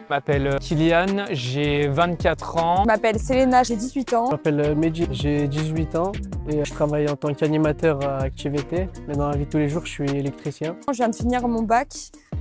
Je m'appelle Kylian, j'ai 24 ans. Je m'appelle Selena, j'ai 18 ans. Je m'appelle Mehdi, j'ai 18 ans et je travaille en tant qu'animateur à Activité. Mais dans la vie de tous les jours, je suis électricien. Je viens de finir mon bac,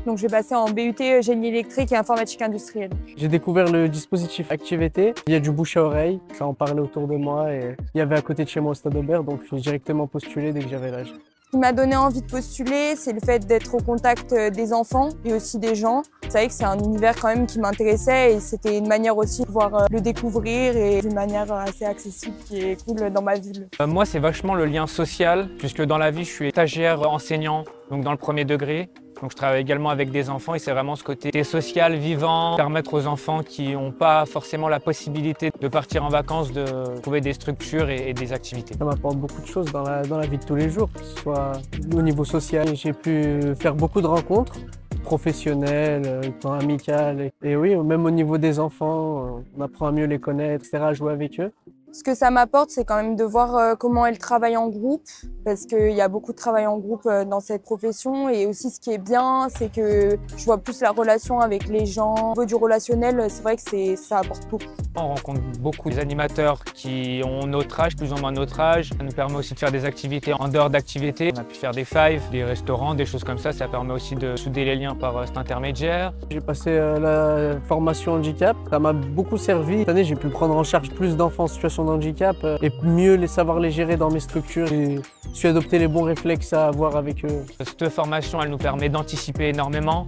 donc je vais passer en BUT Génie électrique et informatique industrielle. J'ai découvert le dispositif Activité. Il y a du bouche à oreille, ça en parlait autour de moi et il y avait à côté de chez moi au Stade Aubert, donc j'ai directement postulé dès que j'avais l'âge. Ce qui m'a donné envie de postuler, c'est le fait d'être au contact des enfants et aussi des gens. C'est vrai que c'est un univers quand même qui m'intéressait et c'était une manière aussi de pouvoir le découvrir et d'une manière assez accessible qui est cool dans ma ville. Moi, c'est vachement le lien social, puisque dans la vie, je suis stagiaire enseignant, donc dans le premier degré. Donc je travaille également avec des enfants et c'est vraiment ce côté social, vivant, permettre aux enfants qui n'ont pas forcément la possibilité de partir en vacances, de trouver des structures et des activités. Ça m'apporte beaucoup de choses dans la vie de tous les jours, que ce soit au niveau social. J'ai pu faire beaucoup de rencontres professionnelles, amicales. Et oui, même au niveau des enfants, on apprend à mieux les connaître, etc., à jouer avec eux. Ce que ça m'apporte, c'est quand même de voir comment elles travaillent en groupe, parce qu'il y a beaucoup de travail en groupe dans cette profession. Et aussi, ce qui est bien, c'est que je vois plus la relation avec les gens. Au niveau du relationnel, c'est vrai que ça apporte beaucoup. On rencontre beaucoup d'animateurs qui ont notre âge, plus ou moins notre âge. Ça nous permet aussi de faire des activités en dehors d'activités. On a pu faire des fives, des restaurants, des choses comme ça. Ça permet aussi de souder les liens par cet intermédiaire. J'ai passé la formation handicap. Ça m'a beaucoup servi. Cette année, j'ai pu prendre en charge plus d'enfants en situation de handicap et mieux savoir les gérer dans mes structures. J'ai su adopter les bons réflexes à avoir avec eux. Cette formation, elle nous permet d'anticiper énormément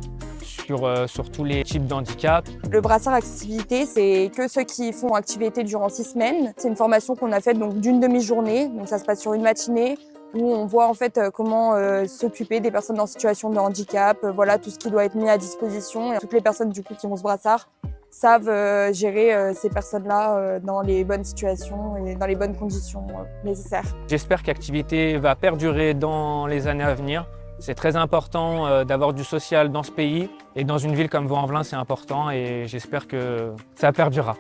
sur tous les types de handicap. Le brassard accessibilité, c'est que ceux qui font activité durant 6 semaines. C'est une formation qu'on a faite d'une demi-journée, donc ça se passe sur une matinée où on voit en fait comment s'occuper des personnes en situation de handicap, voilà tout ce qui doit être mis à disposition. Et toutes les personnes du coup qui ont ce brassard savent gérer ces personnes-là dans les bonnes situations et dans les bonnes conditions nécessaires. J'espère qu'Activité va perdurer dans les années à venir. C'est très important d'avoir du social dans ce pays et dans une ville comme Vaux-en-Velin, c'est important et j'espère que ça perdurera.